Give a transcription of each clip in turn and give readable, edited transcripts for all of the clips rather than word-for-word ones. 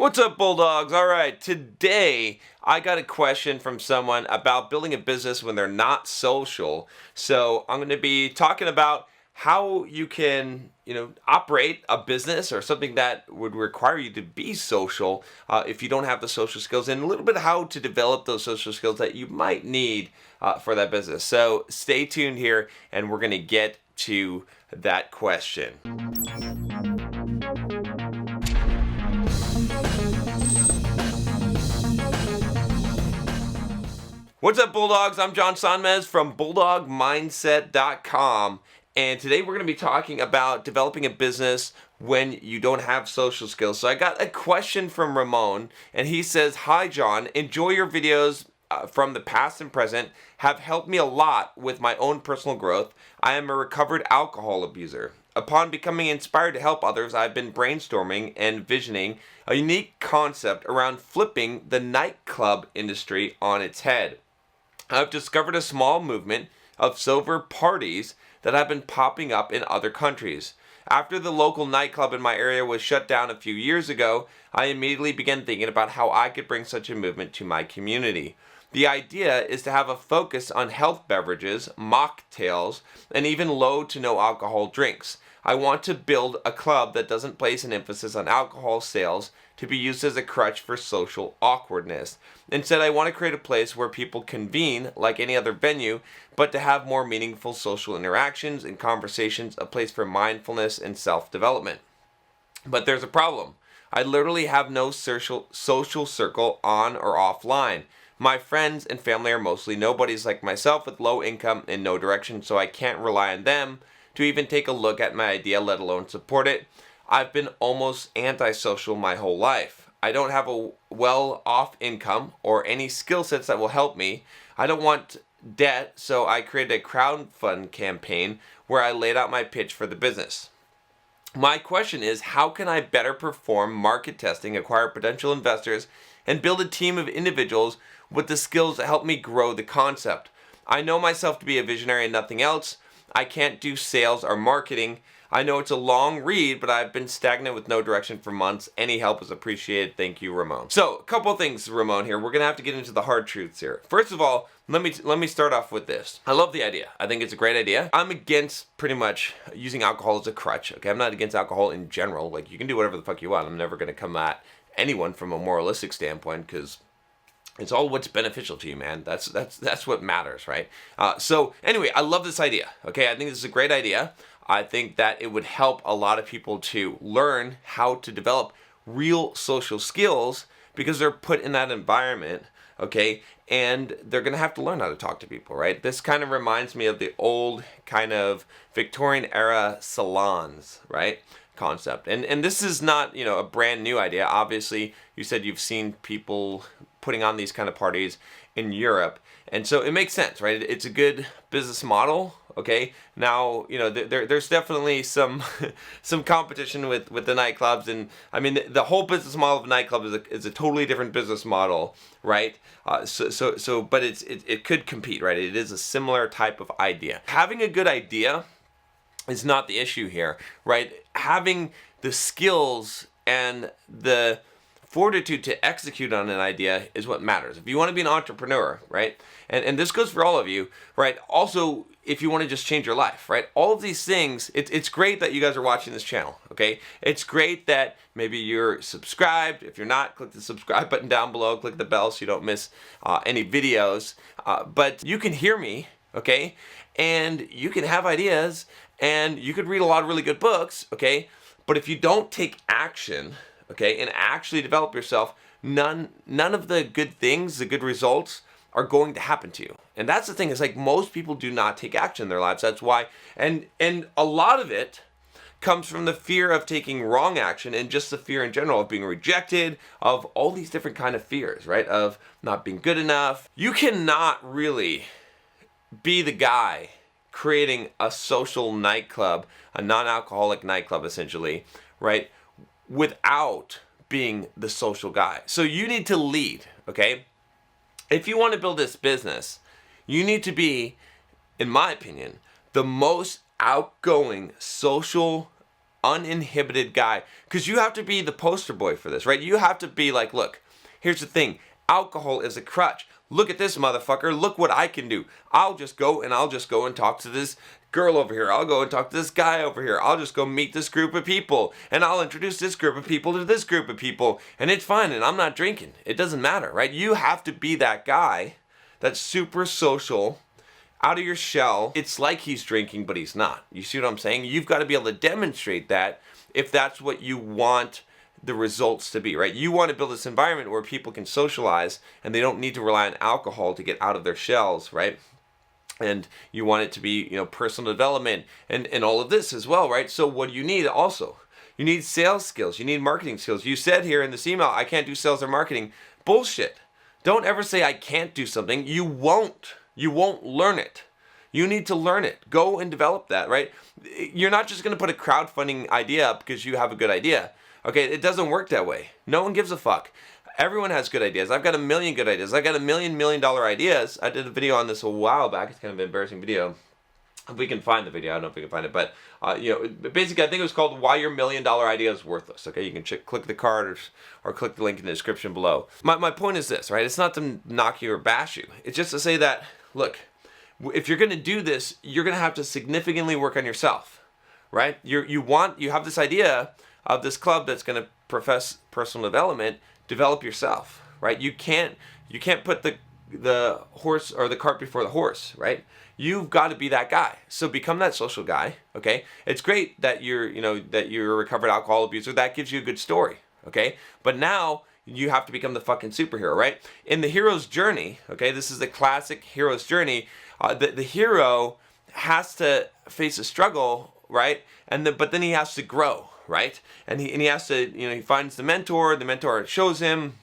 What's up, Bulldogs? All right, today I got a question from someone about building a business when they're not social. So I'm going to be talking about how you can, operate a business or something that would require you to be social if you don't have the social skills, and a little bit how to develop those social skills that you might need for that business. So stay tuned here, and we're going to get to that question. What's up, Bulldogs? I'm John Sonmez from BulldogMindset.com, and today we're going to be talking about developing a business when you don't have social skills. So I got a question from Ramon, and he says, "Hi, John. Enjoy your videos from the past and present. Have helped me a lot with my own personal growth. I am a recovered alcohol abuser. Upon becoming inspired to help others, I've been brainstorming and visioning a unique concept around flipping the nightclub industry on its head. I've discovered a small movement of sober parties that have been popping up in other countries. After the local nightclub in my area was shut down a few years ago, I immediately began thinking about how I could bring such a movement to my community. The idea is to have a focus on health beverages, mocktails, and even low to no alcohol drinks. I want to build a club that doesn't place an emphasis on alcohol sales to be used as a crutch for social awkwardness. Instead, I want to create a place where people convene like any other venue, but to have more meaningful social interactions and conversations, a place for mindfulness and self-development. But there's a problem. I literally have no social circle on or offline. My friends and family are mostly nobodies like myself with low income and no direction, so I can't rely on them to even take a look at my idea, let alone support it. I've been almost antisocial my whole life. I don't have a well-off income or any skill sets that will help me. I don't want debt, so I created a crowdfund campaign where I laid out my pitch for the business. My question is, how can I better perform market testing, acquire potential investors, and build a team of individuals with the skills to help me grow the concept? I know myself to be a visionary and nothing else. I can't do sales or marketing. I know it's a long read, but I've been stagnant with no direction for months. Any help is appreciated. Thank you, Ramon." So, a couple of things, Ramon, here. We're going to have to get into the hard truths here. First of all, let me start off with this. I love the idea. I think it's a great idea. I'm against pretty much using alcohol as a crutch. Okay, I'm not against alcohol in general. Like, you can do whatever the fuck you want. I'm never going to come at anyone from a moralistic standpoint, because it's all what's beneficial to you, man. That's what matters, right? So anyway, I love this idea. Okay, I think this is a great idea. I think that it would help a lot of people to learn how to develop real social skills because they're put in that environment, okay? And they're going to have to learn how to talk to people, right? This kind of reminds me of the old kind of Victorian era salons, right? Concept. And this is not, a brand new idea. Obviously, you said you've seen people putting on these kind of parties in Europe. And so it makes sense, right? It's a good business model. Okay, now there's definitely some competition with the nightclubs, and I mean the whole business model of a nightclub is a totally different business model, right? But it could compete, right? It is a similar type of idea. Having a good idea is not the issue here, right? Having the skills and the fortitude to execute on an idea is what matters. If you want to be an entrepreneur, right? And this goes for all of you, right? Also, if you want to just change your life, right? All of these things, it's great that you guys are watching this channel, okay? It's great that maybe you're subscribed. If you're not, click the subscribe button down below, click the bell so you don't miss any videos. But you can hear me, okay? And you can have ideas, and you could read a lot of really good books, okay? But if you don't take action, okay, and actually develop yourself, none of the good things, the good results, are going to happen to you. And that's the thing, is like most people do not take action in their lives. That's why, and a lot of it comes from the fear of taking wrong action, and just the fear in general of being rejected, of all these different kind of fears, right? Of not being good enough. You cannot really be the guy creating a social nightclub, a non-alcoholic nightclub essentially, right? Without being the social guy. So you need to lead, okay? If you want to build this business, you need to be, in my opinion, the most outgoing social uninhibited guy, because you have to be the poster boy for this, right? You have to be like, look, here's the thing. Alcohol is a crutch. Look at this motherfucker. Look what I can do. I'll just go and talk to this girl over here. I'll go and talk to this guy over here. I'll just go meet this group of people, and I'll introduce this group of people to this group of people, and it's fine, and I'm not drinking. It doesn't matter, right? You have to be that guy that's super social, out of your shell. It's like he's drinking, but he's not. You see what I'm saying? You've got to be able to demonstrate that if that's what you want the results to be, right? You want to build this environment where people can socialize and they don't need to rely on alcohol to get out of their shells, right? And you want it to be, personal development and all of this as well, right? So what do you need also? You need sales skills. You need marketing skills. You said here in this email, I can't do sales or marketing. Bullshit. Don't ever say I can't do something. You won't. You won't learn it. You need to learn it. Go and develop that, right? You're not just going to put a crowdfunding idea up because you have a good idea. Okay, it doesn't work that way. No one gives a fuck. Everyone has good ideas. I've got a million good ideas. I've got $1 million ideas. I did a video on this a while back. It's kind of an embarrassing video. If we can find the video, I don't know if we can find it, but basically I think it was called Why Your $1 Million Idea is Worthless. Okay, you can click the card or click the link in the description below. My point is this, right? It's not to knock you or bash you. It's just to say that, look, if you're going to do this, you're going to have to significantly work on yourself, right? You have this idea of this club that's going to profess personal development. Develop yourself, right? You can't put the horse or the cart before the horse, right? You've got to be that guy. So become that social guy, okay? It's great that you're a recovered alcohol abuser. That gives you a good story, okay? But now you have to become the fucking superhero, right? In the hero's journey, okay, this is the classic hero's journey. The hero has to face a struggle, right? But then he has to grow, right? And he has to, he finds the mentor shows him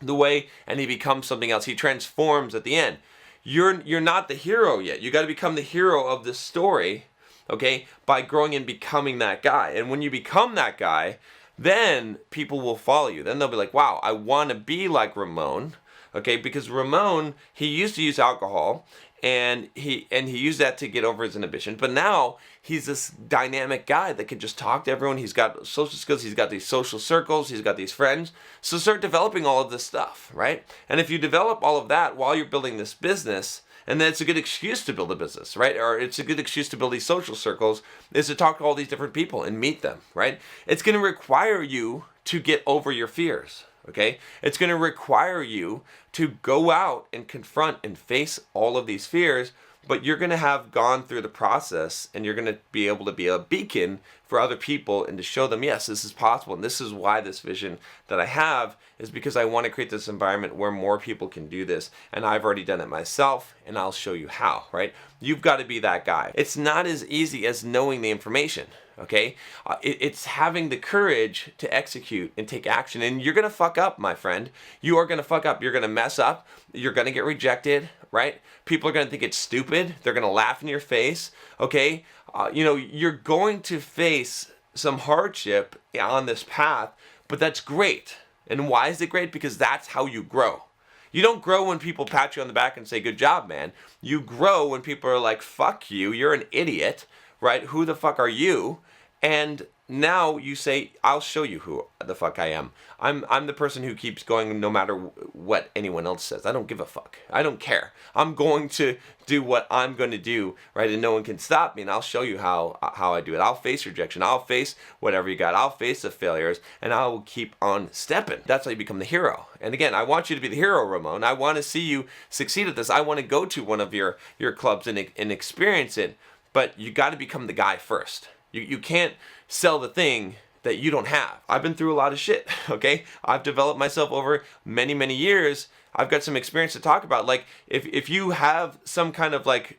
the way, and he becomes something else. He transforms at the end. You're not the hero yet. You got to become the hero of the story, okay, by growing and becoming that guy. And when you become that guy, then people will follow you. Then they'll be like, wow, I want to be like Ramon, okay, because Ramon, he used to use alcohol, and he used that to get over his inhibition, but now he's this dynamic guy that can just talk to everyone. He's got social skills, he's got these social circles, he's got these friends. So start developing all of this stuff, right? And if you develop all of that while you're building this business, and then it's a good excuse to build a business, right? Or it's a good excuse to build these social circles, is to talk to all these different people and meet them, right? It's going to require you to get over your fears. Okay, it's going to require you to go out and confront and face all of these fears, but you're going to have gone through the process, and you're going to be able to be a beacon for other people and to show them, yes, this is possible. And this is why this vision that I have is because I want to create this environment where more people can do this. And I've already done it myself, and I'll show you how, right? You've got to be that guy. It's not as easy as knowing the information. Okay, it's having the courage to execute and take action. And you're gonna fuck up, my friend. You are gonna fuck up. You're gonna mess up. You're gonna get rejected, right? People are gonna think it's stupid. They're gonna laugh in your face. Okay, you're going to face some hardship on this path, but that's great. And why is it great? Because that's how you grow. You don't grow when people pat you on the back and say, good job, man. You grow when people are like, fuck you, you're an idiot, right? Who the fuck are you? And now you say, I'll show you who the fuck I am. I'm the person who keeps going no matter what anyone else says. I don't give a fuck. I don't care. I'm going to do what I'm going to do, right? And no one can stop me, and I'll show you how I do it. I'll face rejection. I'll face whatever you got. I'll face the failures, and I will keep on stepping. That's how you become the hero. And again, I want you to be the hero, Ramon. I want to see you succeed at this. I want to go to one of your clubs and experience it, but you got to become the guy first. You can't sell the thing that you don't have. I've been through a lot of shit, okay? I've developed myself over many, many years. I've got some experience to talk about. Like, if you have some kind of like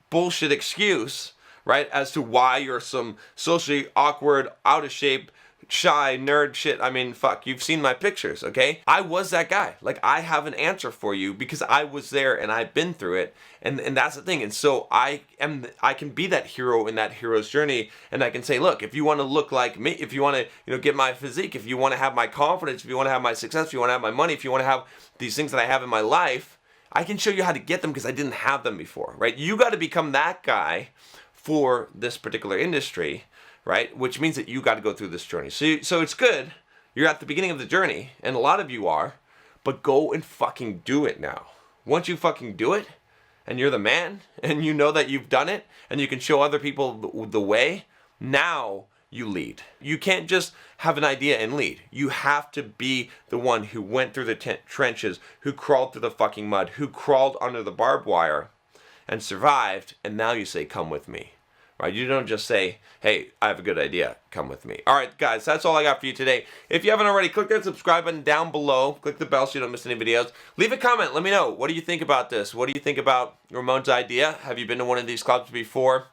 bullshit excuse, right, as to why you're some socially awkward, out of shape, shy, nerd shit, I mean, fuck, you've seen my pictures, okay? I was that guy. Like, I have an answer for you because I was there and I've been through it, and that's the thing. And so I can be that hero in that hero's journey, and I can say, look, if you want to look like me, if you want to, get my physique, if you want to have my confidence, if you want to have my success, if you want to have my money, if you want to have these things that I have in my life, I can show you how to get them because I didn't have them before, right? You got to become that guy for this particular industry, right? Which means that you got to go through this journey. So it's good. You're at the beginning of the journey, and a lot of you are, but go and fucking do it now. Once you fucking do it, and you're the man, and you know that you've done it, and you can show other people the way, now you lead. You can't just have an idea and lead. You have to be the one who went through the trenches, who crawled through the fucking mud, who crawled under the barbed wire and survived, and now you say, come with me. Right? You don't just say, hey, I have a good idea, come with me. All right, guys, that's all I got for you today. If you haven't already, click that subscribe button down below. Click the bell so you don't miss any videos. Leave a comment. Let me know. What do you think about this? What do you think about Ramon's idea? Have you been to one of these clubs before?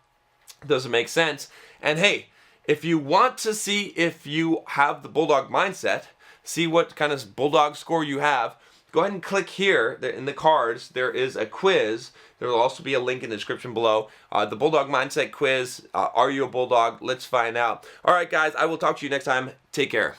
Does it make sense? And hey, if you want to see if you have the Bulldog mindset, see what kind of Bulldog score you have, go ahead and click here in the cards. There is a quiz. There will also be a link in the description below. The Bulldog Mindset Quiz. Are you a Bulldog? Let's find out. All right, guys, I will talk to you next time. Take care.